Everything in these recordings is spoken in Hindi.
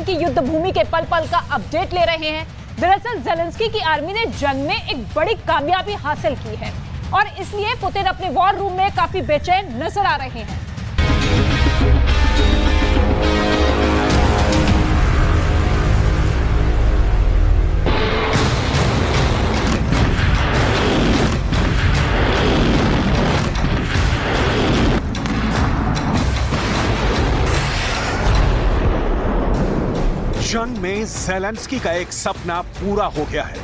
यूक्रेन की युद्ध भूमि के पल पल का अपडेट ले रहे हैं। दरअसल ज़ेलेंस्की की आर्मी ने जंग में एक बड़ी कामयाबी हासिल की है और इसलिए पुतिन अपने वॉर रूम में काफी बेचैन नजर आ रहे हैं। जंग में ज़ेलेंस्की का एक सपना पूरा हो गया है।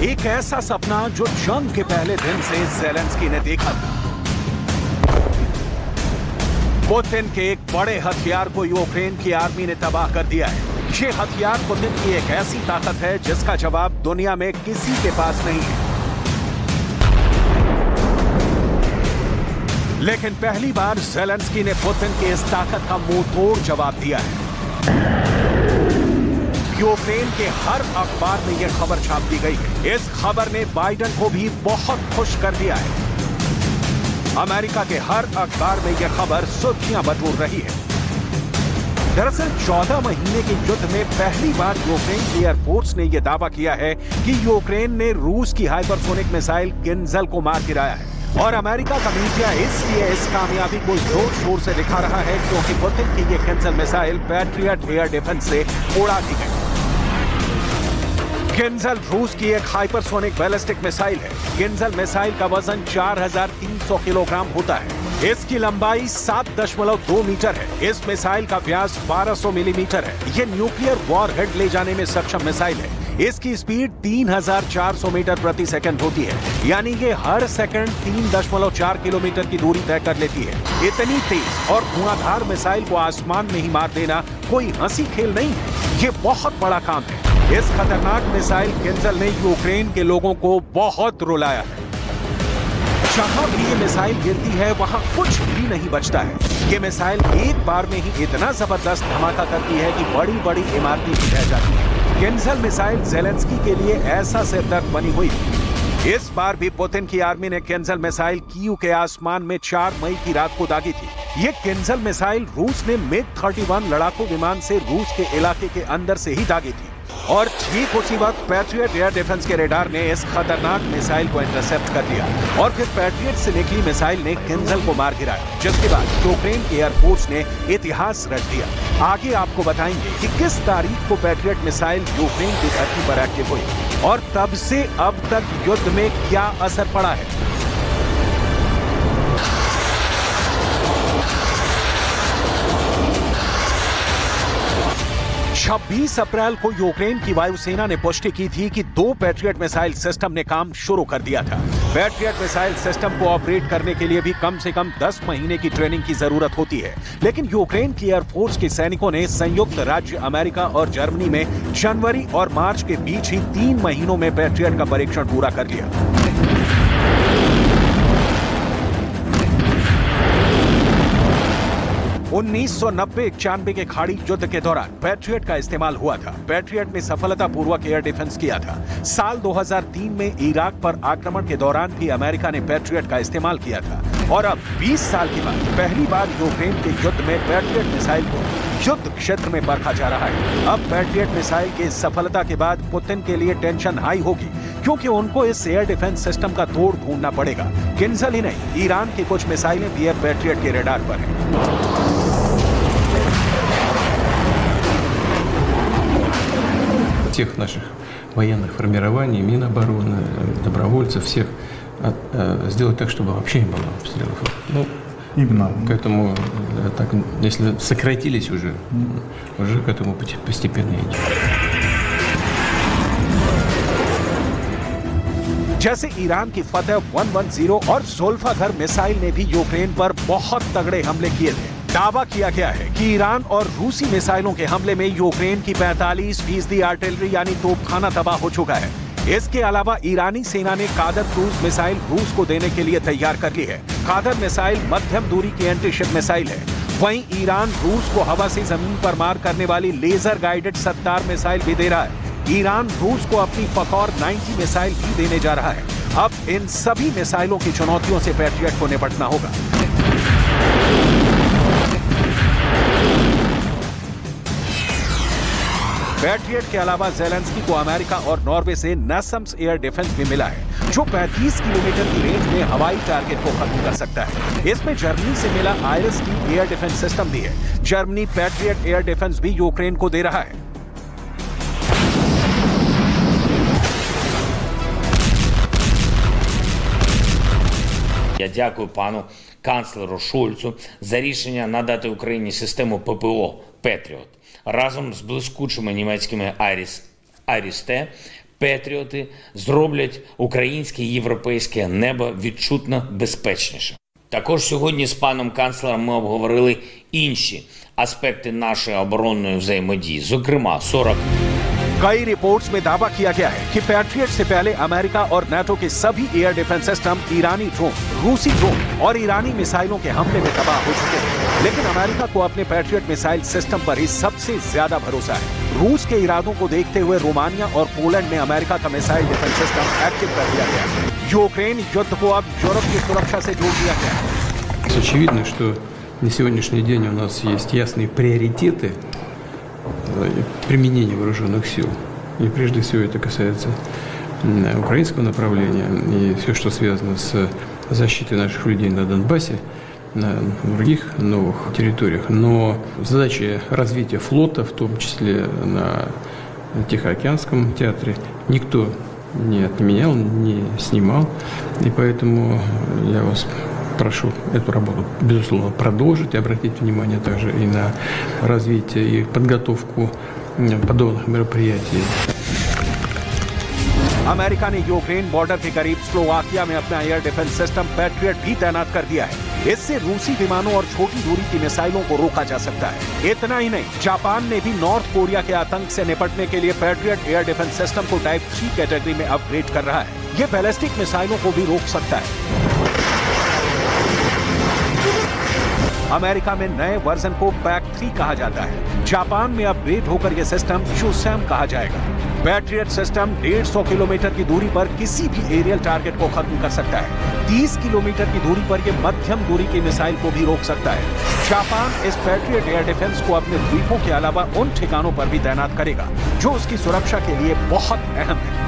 एक ऐसा सपना जो जंग के पहले दिन से ज़ेलेंस्की ने देखा था। पुतिन के एक बड़े हथियार को यूक्रेन की आर्मी ने तबाह कर दिया है। ये हथियार पुतिन की एक ऐसी ताकत है जिसका जवाब दुनिया में किसी के पास नहीं है। लेकिन पहली बार ज़ेलेंस्की ने पुतिन की इस ताकत का मुंह तोड़ जवाब दिया है। यूक्रेन के हर अखबार में यह खबर छाप दी गई है। इस खबर ने बाइडेन को भी बहुत खुश कर दिया है। अमेरिका के हर अखबार में यह खबर सुर्खियां बटोर रही है। दरअसल 14 महीने के युद्ध में पहली बार यूक्रेन की एयरफोर्स ने यह दावा किया है कि यूक्रेन ने रूस की हाइपरसोनिक मिसाइल किंजल को मार गिराया है। और अमेरिका का मीडिया इसलिए इस कामयाबी को जोर शोर से दिखा रहा है क्योंकि पुतिन की ये Kinjal missile patriot air defence से उड़ा दी गई। किंजल रूस की एक हाइपरसोनिक बैलिस्टिक मिसाइल है। किंजल मिसाइल का वजन 4300 किलोग्राम होता है। इसकी लंबाई 7.2 मीटर है। इस मिसाइल का व्यास 1200 मिलीमीटर है। यह न्यूक्लियर वॉरहेड ले जाने में सक्षम मिसाइल है। इसकी स्पीड 3400 मीटर प्रति सेकंड होती है, यानी ये हर सेकंड 3.4 किलोमीटर की दूरी तय कर लेती है। इतनी तेज और धुआंधार मिसाइल को आसमान में ही मार देना कोई हंसी खेल नहीं है, ये बहुत बड़ा काम है। इस खतरनाक मिसाइल किंजल ने यूक्रेन के लोगों को बहुत रुलाया है। जहां भी ये मिसाइल गिरती है वहां कुछ भी नहीं बचता है। ये मिसाइल एक बार में ही इतना जबरदस्त धमाका करती है कि बड़ी बड़ी इमारतें भी ढह जाती हैं। किंजल मिसाइल ज़ेलेंस्की के लिए ऐसा सिरदर्द बनी हुई है। इस बार भी पुतिन की आर्मी ने किंजल मिसाइल कीव के आसमान में 4 मई की रात को दागी थी। ये किंजल मिसाइल रूस ने MiG-31 लड़ाकू विमान से रूस के इलाके के अंदर से ही दागी थी और ठीक उसी वक्त पैट्रियट एयर डिफेंस के रेडार ने इस खतरनाक मिसाइल को इंटरसेप्ट कर दिया और फिर पैट्रियट से निकली मिसाइल ने किंजल को मार गिराया, जिसके बाद यूक्रेन की एयरफोर्स ने इतिहास रच दिया। आगे आपको बताएंगे कि किस तारीख को पैट्रियट मिसाइल यूक्रेन की धरती पर एक्टिव हुई और तब से अब तक युद्ध में क्या असर पड़ा है। 26 अप्रैल को यूक्रेन की वायुसेना ने पुष्टि की थी कि 2 पैट्रियट मिसाइल सिस्टम ने काम शुरू कर दिया था। पैट्रियट मिसाइल सिस्टम को ऑपरेट करने के लिए भी कम से कम 10 महीने की ट्रेनिंग की जरूरत होती है, लेकिन यूक्रेन की एयरफोर्स के सैनिकों ने संयुक्त राज्य अमेरिका और जर्मनी में जनवरी और मार्च के बीच ही 3 महीनों में पैट्रियट का परीक्षण पूरा कर लिया। 1990-91 के खाड़ी युद्ध के दौरान पैट्रियट का इस्तेमाल हुआ था। पैट्रियट ने सफलतापूर्वक एयर डिफेंस किया था। साल 2003 में इराक पर आक्रमण के दौरान भी अमेरिका ने पैट्रियट का इस्तेमाल किया था और अब 20 साल के बाद पहली बार यूक्रेन के युद्ध में पैट्रियट मिसाइल को युद्ध क्षेत्र में परखा जा रहा है। अब पैट्रियट मिसाइल की सफलता के बाद पुतिन के लिए टेंशन हाई होगी, क्योंकि उनको इस एयर डिफेंस सिस्टम का तोड़ ढूंढना पड़ेगा। किंजल ही नहीं, ईरान की कुछ मिसाइलें भी अब पैट्रियट के रडार पर हैं। Всех наших военных формирований, Минобороны, добровольцев, всех сделать так, чтобы вообще не было обстрелов. Ну, именно. К этому, так, если сократились уже к этому постепенно идем. जैसे ईरान की फतेह 110 और ज़ुल्फ़ाकार मिसाइल ने भी यूक्रेन पर बहुत तगड़े हमले किए थे। दावा किया गया है कि ईरान और रूसी मिसाइलों के हमले में यूक्रेन की 45% आर्टिलरी यानी तोपखाना तबाह हो चुका है। इसके अलावा ईरानी सेना ने कादर क्रूज मिसाइल रूस को देने के लिए तैयार कर ली है। कादर मिसाइल मध्यम दूरी की एंटीशिप मिसाइल है। वहीं ईरान रूस को हवा से जमीन पर मार करने वाली लेजर गाइडेड सत्तार मिसाइल भी दे रहा है। ईरान रूस को अपनी फखोर 90 मिसाइल भी देने जा रहा है। अब इन सभी मिसाइलों की चुनौतियों से पैट्रियट को निपटना होगा। पैट्रियट के अलावा ज़ेलेंस्की को अमेरिका और नॉर्वे से नैसम्स एयर डिफेंस भी मिला है, जो 35 किलोमीटर की रेंज में हवाई टारगेट को खत्म कर सकता है। इसमें जर्मनी से मिला IRIS-T एयर डिफेंस सिस्टम भी है। जर्मनी पैट्रियट एयर डिफेंस भी यूक्रेन को दे रहा है। Я дякую пану канцлеру Шольцу за рішення надати Україні систему ППО «Петріот». Разом з блискучими німецькими IRIS-T «Петріоти» зроблять українське і європейське небо відчутно безпечніше. Також сьогодні з паном канцлером ми обговорили інші аспекти нашої оборонної взаємодії, зокрема 40 कई रिपोर्ट्स में दावा किया गया है कि पैट्रियट से पहले अमेरिका और नाटो के सभी एयर डिफेंस सिस्टम ईरानी ड्रोन, रूसी ड्रोन और ईरानी मिसाइलों के हमले में तबाह हो चुके हैं। लेकिन अमेरिका को अपने पैट्रियट मिसाइल सिस्टम पर ही सबसे ज्यादा भरोसा है। रूस के इरादों को देखते हुए रोमानिया और पोलैंड में अमेरिका का मिसाइल डिफेंस सिस्टम एक्टिव कर दिया गया है। यूक्रेन युद्ध को अब यूरोप की सुरक्षा से जोड़ दिया गया है। Очевидно, что на сегодняшний день у нас есть ясные приоритеты применения вооруженных сил. И прежде всего это касается украинского направления и все, что связано с защитой наших людей на Донбассе, на других новых территориях. Но задачи развития флота, в том числе на Тихоокеанском театре, никто не отменял, не снимал. И поэтому я вас прошу эту работу, безусловно, продолжить и обратить внимание также и на развитие и подготовку подобных мероприятий. अमेरिका ने यूक्रेन बॉर्डर के करीब स्लोवाकिया में अपना एयर डिफेंस सिस्टम पैट्रियट भी तैनात कर दिया है। इससे रूसी विमानों और छोटी दूरी की मिसाइलों को रोका जा सकता है। इतना ही नहीं, जापान ने भी नॉर्थ कोरिया के आतंक से निपटने के लिए पैट्रियट एयर डिफेंस सिस्टम को टाइप 3 कैटेगरी में अपग्रेड कर रहा है। ये बैलिस्टिक मिसाइलों को भी रोक सकता है। अमेरिका में नए वर्जन को PAC-3 कहा जाता है। जापान में अपग्रेड होकर यह सिस्टम चूसैम कहा जाएगा। पैट्रियट सिस्टम 150 किलोमीटर की दूरी पर किसी भी एरियल टारगेट को खत्म कर सकता है। 30 किलोमीटर की दूरी पर यह मध्यम दूरी की मिसाइल को भी रोक सकता है। जापान इस पैट्रियट एयर डिफेंस को अपने द्वीपों के अलावा उन ठिकानों पर भी तैनात करेगा जो उसकी सुरक्षा के लिए बहुत अहम है।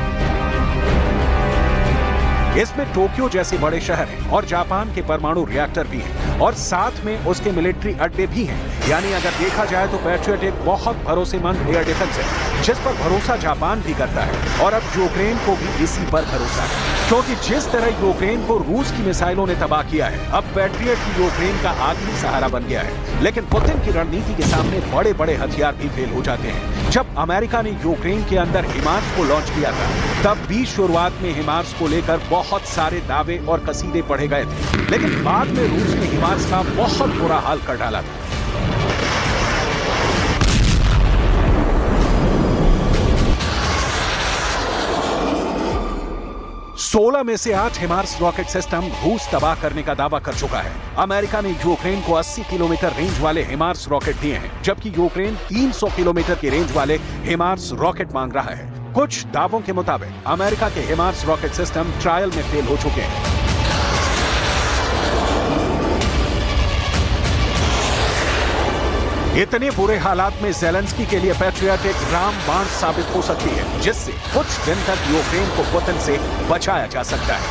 इसमें टोक्यो जैसे बड़े शहर हैं और जापान के परमाणु रिएक्टर भी हैं और साथ में उसके मिलिट्री अड्डे भी हैं। यानी अगर देखा जाए तो पैट्रियट एक बहुत भरोसेमंद एयर डिफेंस है जिस पर भरोसा जापान भी करता है और अब यूक्रेन को भी इसी पर भरोसा है, क्योंकि जिस तरह यूक्रेन को रूस की मिसाइलों ने तबाह किया है, अब पैट्रियट की यूक्रेन का आखिरी सहारा बन गया है। लेकिन पुतिन की रणनीति के सामने बड़े बड़े हथियार भी फेल हो जाते हैं। जब अमेरिका ने यूक्रेन के अंदर हिमार्स को लॉन्च किया था, तब भी शुरुआत में हिमार्स को लेकर बहुत सारे दावे और कसीदे पढ़े गए थे, लेकिन बाद में रूस ने हिमार्स का बहुत बुरा हाल कर डाला था। 16 में से 8 हिमार्स रॉकेट सिस्टम रूस तबाह करने का दावा कर चुका है। अमेरिका ने यूक्रेन को 80 किलोमीटर रेंज वाले हिमार्स रॉकेट दिए हैं, जबकि यूक्रेन 300 किलोमीटर की रेंज वाले हिमार्स रॉकेट मांग रहा है। कुछ दावों के मुताबिक अमेरिका के हिमार्स रॉकेट सिस्टम ट्रायल में फेल हो चुके हैं। इतने बुरे हालात में ज़ेलेंस्की के लिए पैट्रियट एक रामबाण साबित हो सकती है, जिससे कुछ दिन तक यूक्रेन को पुतिन से बचाया जा सकता है।